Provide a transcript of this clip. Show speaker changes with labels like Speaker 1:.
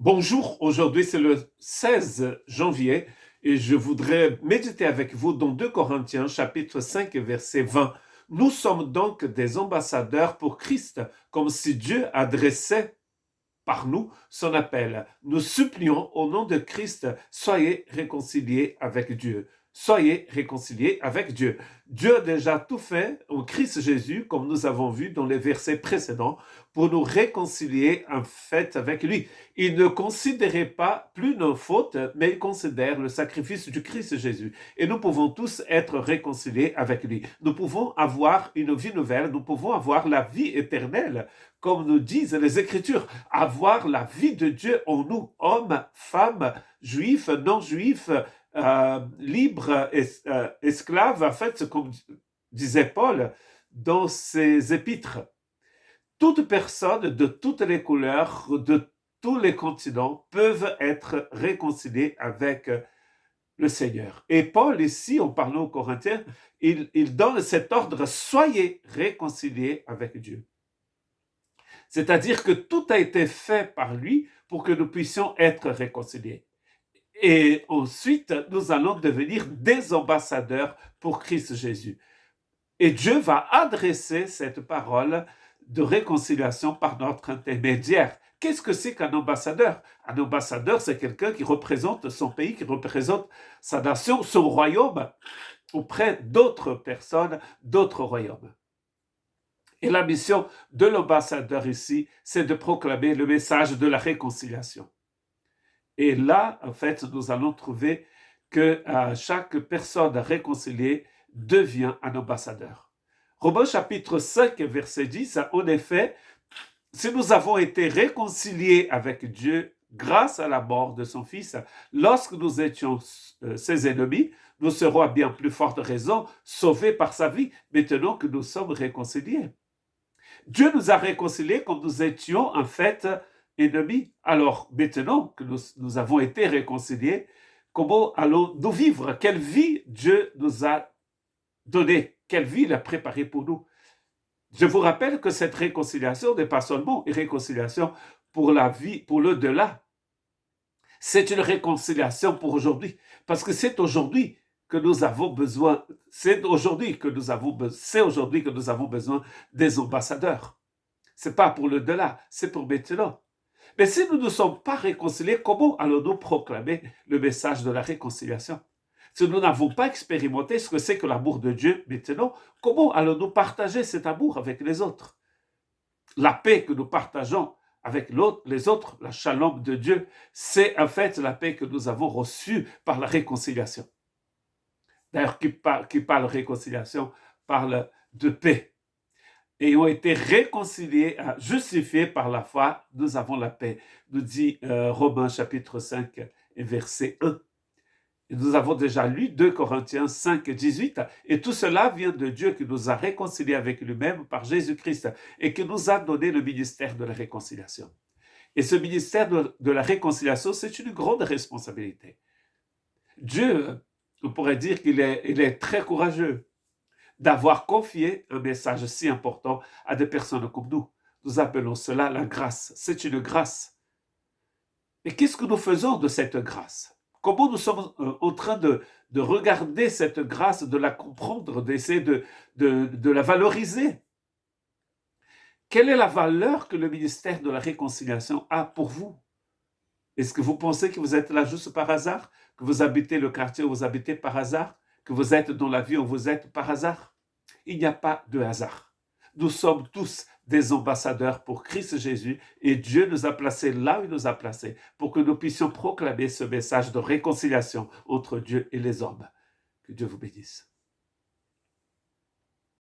Speaker 1: Bonjour, aujourd'hui c'est le 16 janvier et je voudrais méditer avec vous dans 2 Corinthiens chapitre 5 verset 20. Nous sommes donc des ambassadeurs pour Christ, comme si Dieu adressait par nous son appel. Nous supplions au nom de Christ, soyez réconciliés avec Dieu. Soyez réconciliés avec Dieu. Dieu a déjà tout fait en Christ Jésus, comme nous avons vu dans les versets précédents, pour nous réconcilier en fait avec lui. Il ne considérait pas plus nos fautes, mais il considère le sacrifice du Christ Jésus. Et nous pouvons tous être réconciliés avec lui. Nous pouvons avoir une vie nouvelle, nous pouvons avoir la vie éternelle, comme nous disent les Écritures, avoir la vie de Dieu en nous, hommes, femmes, juifs, non-juifs, libres, esclaves, en fait, comme disait Paul dans ses épîtres. Toute personne de toutes les couleurs, de tous les continents peuvent être réconciliées avec le Seigneur. Et Paul, ici, en parlant aux Corinthiens, il donne cet ordre, soyez réconciliés avec Dieu. C'est-à-dire que tout a été fait par lui pour que nous puissions être réconciliés. Et ensuite, nous allons devenir des ambassadeurs pour Christ Jésus. Et Dieu va adresser cette parole de réconciliation par notre intermédiaire. Qu'est-ce que c'est qu'un ambassadeur? Un ambassadeur, c'est quelqu'un qui représente son pays, qui représente sa nation, son royaume, auprès d'autres personnes, d'autres royaumes. Et la mission de l'ambassadeur ici, c'est de proclamer le message de la réconciliation. Et là, en fait, nous allons trouver que chaque personne réconciliée devient un ambassadeur. Romains chapitre 5, verset 10, en effet, si nous avons été réconciliés avec Dieu grâce à la mort de son Fils, lorsque nous étions ses ennemis, nous serons à bien plus forte raison sauvés par sa vie, maintenant que nous sommes réconciliés. Dieu nous a réconciliés quand nous étions en fait ennemis. Alors maintenant que nous avons été réconciliés, comment allons-nous vivre? Quelle vie Dieu nous a donnée? Quelle vie il a préparée pour nous? Je vous rappelle que cette réconciliation n'est pas seulement une réconciliation pour la vie, pour l'au-delà. C'est une réconciliation pour aujourd'hui. Parce que c'est aujourd'hui que nous avons besoin, c'est aujourd'hui que nous avons besoin des ambassadeurs. C'est pas pour le delà, c'est pour maintenant. Mais si nous ne sommes pas réconciliés, comment allons-nous proclamer le message de la réconciliation? Si nous n'avons pas expérimenté ce que c'est que l'amour de Dieu maintenant, comment allons-nous partager cet amour avec les autres? La paix que nous partageons avec les autres, la shalom de Dieu, c'est en fait la paix que nous avons reçue par la réconciliation. D'ailleurs, qui parle réconciliation, parle de paix. Ayant été réconciliés, justifiés par la foi, nous avons la paix, nous dit Romains chapitre 5 et verset 1. Et nous avons déjà lu 2 Corinthiens 5, 18, et tout cela vient de Dieu qui nous a réconciliés avec lui-même par Jésus-Christ et qui nous a donné le ministère de la réconciliation. Et ce ministère de la réconciliation, c'est une grande responsabilité. Dieu, on pourrait dire qu'il est très courageux d'avoir confié un message si important à des personnes comme nous. Nous appelons cela la grâce. C'est une grâce. Et qu'est-ce que nous faisons de cette grâce? Comment nous sommes en train de regarder cette grâce, de la comprendre, d'essayer de la valoriser? Quelle est la valeur que le ministère de la réconciliation a pour vous? Est-ce que vous pensez que vous êtes là juste par hasard? Que vous habitez le quartier où vous habitez par hasard? Que vous êtes dans la vie où vous êtes par hasard? Il n'y a pas de hasard. Nous sommes tous des ambassadeurs pour Christ Jésus et Dieu nous a placés là où il nous a placés pour que nous puissions proclamer ce message de réconciliation entre Dieu et les hommes. Que Dieu vous bénisse.